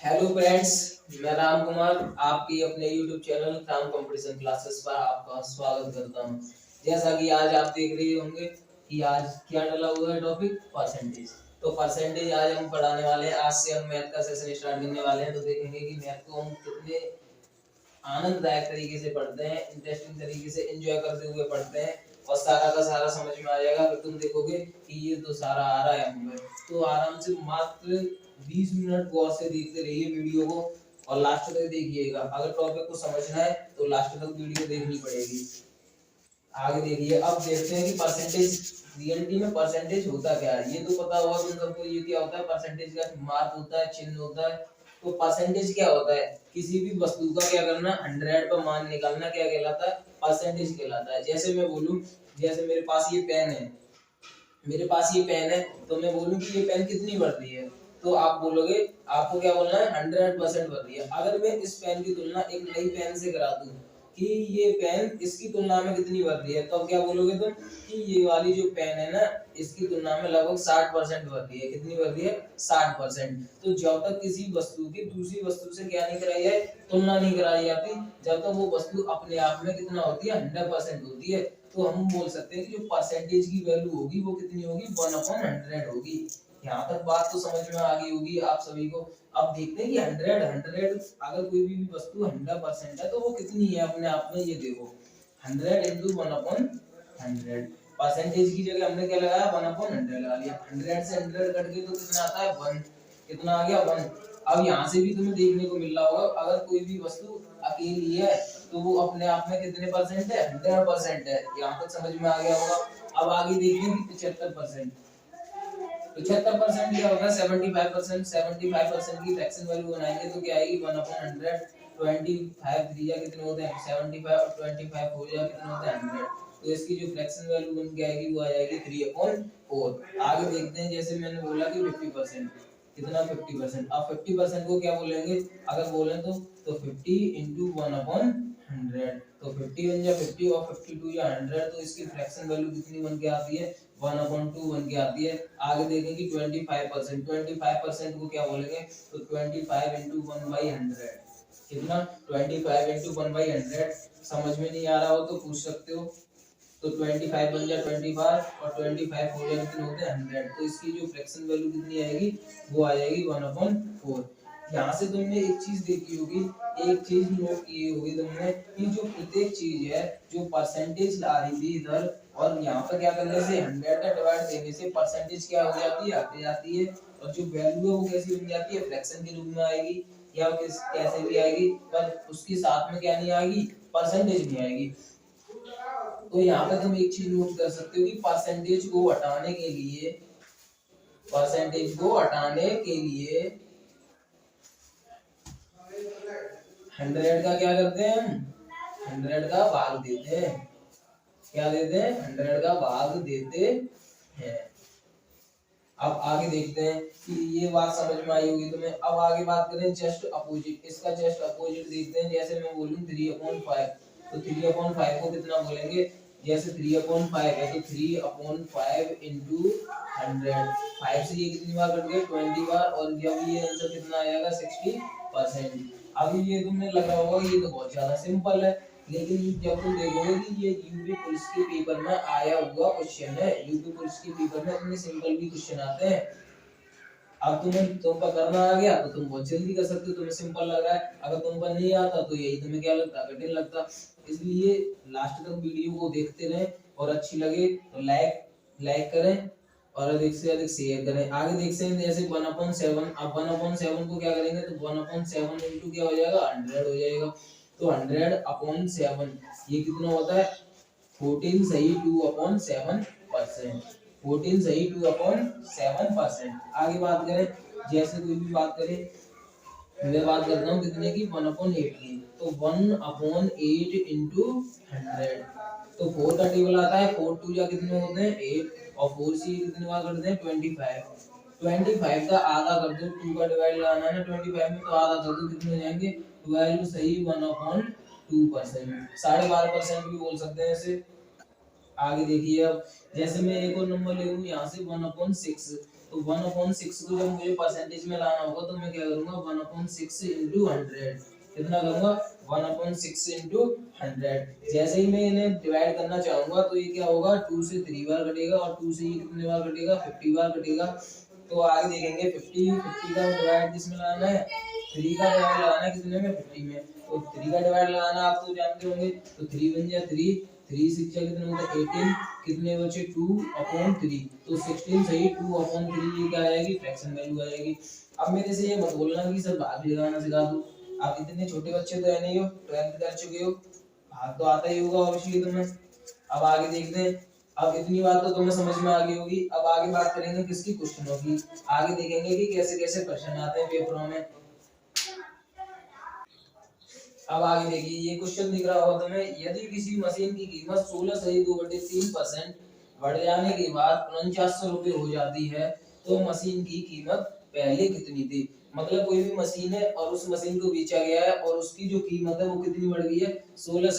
Hello friends, मैं राम कुमार आपकी अपने YouTube channel Ram competition classes पर आपका स्वागत करता हूं। जैसा कि आज आप देख रहे होंगे कि आज क्या डला हुआ है टॉपिक परसेंटेज। तो परसेंटेज आज हम पढ़ाने वाले हैं। आज से हम मैथ का सेशन स्टार्ट करने वाले हैं। तो देखेंगे कि मैथ को हम कितने आनंददायक तरीके से पढ़ते हैं, इंटरेस्टिंग तरीके से एंजॉय करते हुए पढ़ते हैं और सारा का सारा समझ में आ जाएगा। फिर तुम देखोगे कि ये तो सारा आ रहा है हमें। तो आराम से मात्र 20 मिनट गौर से देखते रहिए वीडियो को और लास्ट तक देखिएगा। अगर टॉपिक को समझना है तो लास्ट तक वीडियो देखनी पड़ेगी। आगे देखिए, अब देखते हैं कि परसेंटेज रियलिटी में परसेंटेज होता क्या है। ये तो पता होगा तुम सबको, ये क्या होता है। परसेंटेज का मार्क होता है, चिन्ह होता है। तो परसेंटेज क्या होता है, किसी भी वस्तु का क्या करना, 100 पर मान निकालना क्या कहलाता है, परसेंटेज कहलाता है। जैसे मैं बोलूं, जैसे मेरे पास ये पेन है, तो मैं बोलूं कि ये पेन कितनी वर्दी है, तो आप बोलोगे, आपको क्या बोलना है, 100% वर्दी है। अगर मैं इस पेन की तुलना एक नई पेन से करा दूं कि ये पेन इसकी तुलना में कितनी वर्दी है, तो क्या बोलोगे तुम कि ये वाली जो पेन है ना, इसकी तुलना में लगभग 60% वर्दी है। कितनी वर्दी है, 60%। तो जब तक किसी वस्तु की दूसरी वस्तु से क्या नहीं कराई जाए, तुलना नहीं कराई जाती, जब तक वो वस्तु अपने आप में कितना होती है, 100% होती है। तो हम बोल सकते हैं कि जो परसेंटेज की वैल्यू होगी वो कितनी होगी, 1/100 होगी। यहाँ तक बात तो समझ में आ गई होगी आप सभी को। अब देखते हैं कि 100 अगर कोई भी वस्तु 100% है तो वो कितनी है अपने आप में। ये देखो, 100 इंटू 1/100। परसेंटेज की जगह हमने क्या लगाया, 1/100 लगा लिया। 100 से 100 कट के तो कितना आता है, 1। कितना आ गया, 1। अब यहाँ से भी तुम्हें देखने को मिल रहा होगा, अगर कोई भी वस्तु अकेली है तो वो अपने आप में कितने परसेंट है, 100% है। यहाँ तक समझ में आ गया होगा। अब आगे देखते हैं कि 75%। 75% क्या होगा, 75%। 75% की फ्रैक्शन वैल्यू बनाएंगे तो क्या आएगी, 1/100। 25 3 या कितने होते हैं, 75 और 25 हो जाएगा, कितने होते हैं, 100। तो इसकी जो फ्रैक्शन वैल्यू बन के आएगी वो आ जाएगी 3/4। आगे देखते हैं, जैसे मैंने बोला कि 50%। कितना, 50%। अब 50% को क्या बोलेंगे, अगर बोलें तो 50 इंटू 1/100। तो 50 बन जाए 50 और 52 या 100, तो इसकी फ्रैक्शन वैल्यू कितनी बन के आती है, 1/2 बन के आती है। आगे देखेंगे 25%। 25% को क्या बोलेंगे, तो 25 इंटू 1/100। कितना, 25 इंटू 1/100। समझ में नहीं आ रहा हो तो पूछ सकते हो। तो 25 बन जाए 25 और 25 हो जाए, कितने होते हैं, 100। तो इसकी जो फ्रैक्शन वैल्यू कितनी आएगी, वो आ जाएगी 1/4। यहाँ से तुमने एक चीज देखी होगी, एक चीज नोट की होगी तुमने कि जो प्रत्येक चीज है, जो परसेंटेज ला रही थी इधर, और यहाँ पर क्या करने से, 100 का डिवाइड देने से परसेंटेज क्या हो जाती है, हट जाती है। और जो वैल्यू है वो कैसी बन जाती है, फ्रैक्शन के रूप में आएगी या कैसे भी आएगी, पर उसके साथ में क्या नहीं आएगी, परसेंटेज नहीं आएगी। तो यहाँ पे तुम एक चीज नोट कर सकते हो कि परसेंटेज को हटाने के लिए 100 का क्या करते हैं हम, 100 का भाग देते हैं। क्या देते हैं, 100 का भाग देते हैं। अब आगे देखते हैं कि ये बात समझ में आई होगी तुम्हें। अब आगे बात करें जस्ट अपोजिट, इसका जस्ट अपोजिट देखते हैं। जैसे मैं बोलूं 3/5, तो 3/5 को कितना बोलेंगे, जैसे 3/5 है तो 3/5 इंटू 100। 5 से ये कितनी बार कट गए, 20 बार, और जब ये आंसर कितना आएगा, 60%। अभी ये तुमने लगा होगा ये तो बहुत ज्यादा सिंपल है, लेकिन जब तुम देखोगे कि ये यूपी पुलिस के पेपर में आया हुआ क्वेश्चन है, यूपी पुलिस के पेपर में इतने सिंपल भी क्वेश्चन आते हैं। अब तुम पर करना आ गया तो तुम बहुत जल्दी कर सकते हो, तुम्हें सिंपल लग रहा है। अगर तुम पर नहीं आता तो यही तुम्हें क्या लगता, कठिन लगता। इसलिए लास्ट तक वीडियो को देखते रहें, और अच्छी लगे तो लाइक करें और अधिक से अधिक शेयर करें। आगे देखते हैं जैसे 1/7। अब 1/7 को क्या करेंगे, तो 1/7 इंटू क्या हो जाएगा, 100 हो जाएगा। तो 100/7 ये कितना होता है, 14 सही 2/7%। 14 सही 2/7%। आगे बात करें, जैसे कोई भी बात करें, मैं बात करता हूँ कितने की, 1/8 की। तो 1/8 इंटू 100। तो 4 का टेबल आता है, 4 2 या कितने होते हैं, 8, और 4 से कितनी बार करते हैं, 25। 25 का आधा कर दो, 2 का डिवाइड लगाना है ना 25 में, तो आधा कर दो, कितने हो जाएंगे, 12 सही 1/2%। 12.5% भी बोल सकते हैं इसे। आगे देखिए, अब जैसे मैं एक और नंबर ले लूं यहाँ से 1/6, तो 1/6 को जब मुझे परसेंटेज में लाना होगा तो मैं क्या करूंगा 1/6 इंटू 100, कितना करूंगा 1/6 इंटू 100। जैसे ही मैं इन्हें डिवाइड करना चाहूंगा तो ये क्या होगा 2 से 3 बार कटेगा और 2 से ये कितने बार कटेगा 50 बार कटेगा। तो आगे देखेंगे 50 का डिवाइड किसमें लगाना है 3 का डिवाइड लगाना है कितने में 50 में। तो 3 का डिवाइड लगाना आप तो जानते होंगे, तो 3 बन जाए 3, 3 6 कितने होते हैं 18, कितने बचे 2/3, तो 16 सही 2/3 ये क्या आएगी फ्रैक्शन वैल्यू आएगी। अब मेरे से ये मत बोलना कि सर भाग लगाना सिखा दूं, आप इतने छोटे बच्चे तो है नहीं हो, 12th कर चुके हो, भाग तो आता ही होगा ऑब्वियसली तुम्हें। अब आगे देखते हैं, अब इतनी बात तो तुम्हें समझ में आ गई होगी। अब आगे बात करेंगे किसकी क्वेश्चनों की, आगे देखेंगे कि कैसे कैसे क्वेश्चन आते हैं पेपरों में। अब आगे देखिए ये क्वेश्चन दिख रहा होगा तुम्हें, यदि किसी मशीन की कीमत 16 बढ़ जाने के बाद 4900 रुपए हो जाती है तो मशीन की कीमत पहले कितनी थी। मतलब कोई भी मशीन है और उस मशीन को बेचा गया है और उसकी जो कीमत है वो कितनी बढ़ गई है 16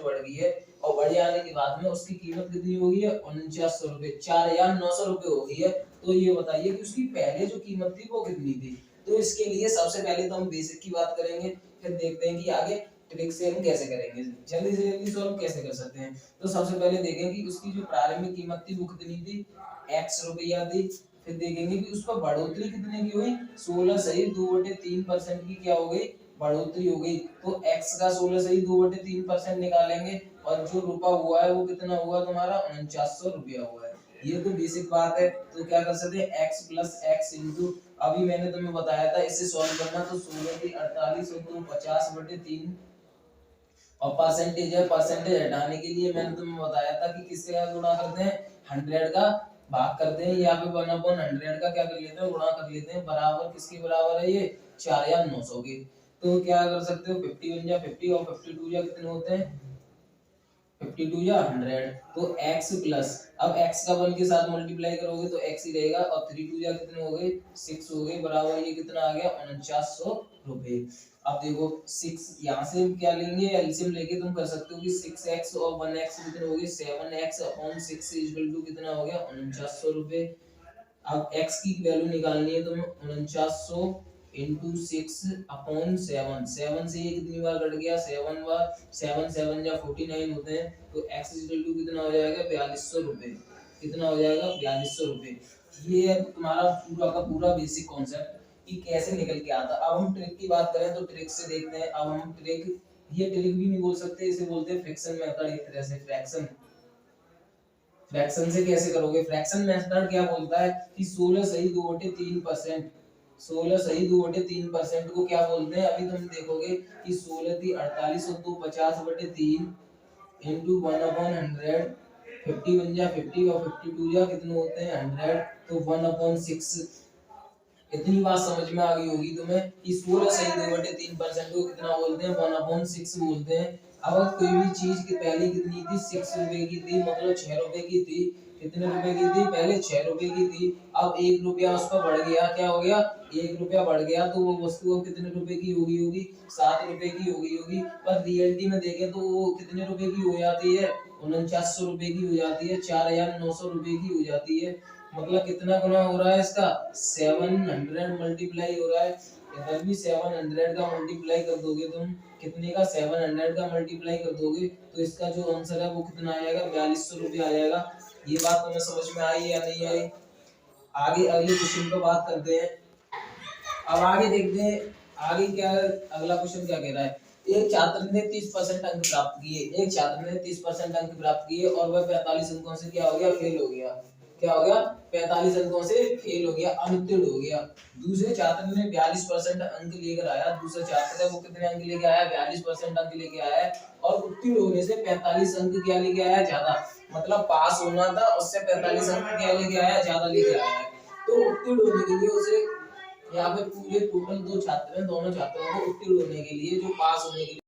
बढ़ गई है, और बढ़ जाने के बाद में उसकी कीमत कितनी हो गई है 4900 रुपए, 4900 रुपए हो गई है। तो ये बताइए कि उसकी पहले जो कीमत थी वो कितनी थी। तो इसके लिए सबसे पहले तो हम बेसिक की बात करेंगे, फिर देखते हैं कि आगे ट्रिक से हम कैसे करेंगे, जल्दी से जल्दी सॉल्व कैसे कर सकते हैं। तो सबसे पहले देखें कि उसकी जो प्रारंभिक कीमत थी वो कितनी थी x रुपया थी। फिर देखेंगे कि उस पर बढ़ोतरी कितने की हुई 16 2/3% की क्या हो गई बढ़ोतरी हो गई। तो x का 16 2/3% निकालेंगे और जो रुपया हुआ है वो कितना हुआ तुम्हारा 4900 रुपया हुआ है। ये तो बेसिक बात है। तो क्या कर सकते हैं x प्लस x इंटू, अभी मैंने तुम्हें बताया था इसे सॉल्व करना, तो 16 की 48 और परसेंटेज है, परसेंटेज हटाने के लिए मैंने तुम्हें बताया था कि किससे गुणा करते हैं 100 का भाग करते हैं, यहाँ पे 1/100 का क्या कर लेते हैं गुणा कर लेते हैं, बराबर किसके बराबर है ये 4900 के। तो क्या कर सकते हो 50 बन जा 50 और 52 जा कितने होते हैं 52 या 100। तो x प्लस, अब x का 1 के साथ मल्टीप्लाई करोगे तो x ही रहेगा, और 3 2 या कितने हो गए 6 हो गए, बराबर ये कितना आ गया 4900 रुपए। अब देखो 6 यहाँ से क्या लेंगे एलसीएम लेके तुम कर सकते हो कि 6x और 1x कितने हो गए 7x/6 कितना हो गया 4900 रुपए। अब x की वैल्यू निकालनी है तुम्हें 4900 इंटू 6/7, 7 से ये कितनी बार कट गया 7 बार, 7 7 या 49 होते हैं, तो x कितना हो जाएगा 4200 रुपए, कितना हो जाएगा 4200 रुपए। ये है तुम्हारा पूरा का पूरा बेसिक कॉन्सेप्ट कि कैसे निकल के आता। अब हम ट्रिक की बात करें तो ट्रिक से देखते हैं। अब हम ट्रिक, ये ट्रिक भी नहीं बोल सकते, इसे बोलते हैं फ्रैक्शन मेथड। एक तरह से फ्रैक्शन से कैसे करोगे, फ्रैक्शन मेथड क्या बोलता है कि 16 सही 2/3% को क्या बोलते हैं। अभी तुम देखोगे कि 16 थी 48 और 2 50/3 इंटू 1/100, 50 बन जा 50 और 52 जा कितने होते हैं 100, तो 1/6। इतनी बात समझ में आ गई होगी तुम्हें कि 16 सही 2/3% को कितना बोलते हैं 1/6 बोलते हैं। अब कोई भी चीज की पहले कितनी थी 6 रुपए की थी, मतलब 6 रुपए की थी, कितने रुपए की थी पहले 6 रुपए की थी। अब 1 रुपया उस पर बढ़ गया, क्या हो गया 1 रुपया बढ़ गया, तो वो वस्तु अब कितने रुपए की होगी 7 रुपए की होगी। पर रियलिटी में देखें तो वो कितने रुपए की हो जाती है 4900 रुपए की हो जाती है, 4900 रुपए की हो जाती है। मतलब कितना गुना हो रहा है इसका 700 मल्टीप्लाई हो रहा है। इधर भी 700 का मल्टीप्लाई कर दोगे तुम, कितने का 700 का मल्टीप्लाई कर दोगे तो इसका जो आंसर है वो कितना आएगा 4200 रुपये आ जाएगा। ये बात तुम्हें समझ में आई या नहीं आई। आगे अगले क्वेश्चन पे बात करते हैं। अब आगे देखते हैं आगे क्या अगला क्वेश्चन क्या कह रहा है। एक छात्र ने 30% अंक प्राप्त किए, एक छात्र ने 30% अंक प्राप्त किए और वह 45 अंकों से क्या हो गया फेल हो गया, क्या हो गया 45 अंकों से फेल हो गया, अनुत्तीर्ण हो गया। दूसरे छात्र ने 42% अंक लेकर आया, दूसरा छात्र है वो कितने अंक लेके आया 42% अंक लेके आया है, और उत्तीर्ण होने से 45 अंक क्या लेके आया ज्यादा, मतलब पास होना था उससे 45 अंक क्या लेके आया ज्यादा लेके आया है। तो उत्तीर्ण होने के लिए उसे यहाँ पे पूरे टोटल 2 छात्र हैं, दोनों छात्रों को उत्तीर्ण होने के लिए जो पास होने के लिए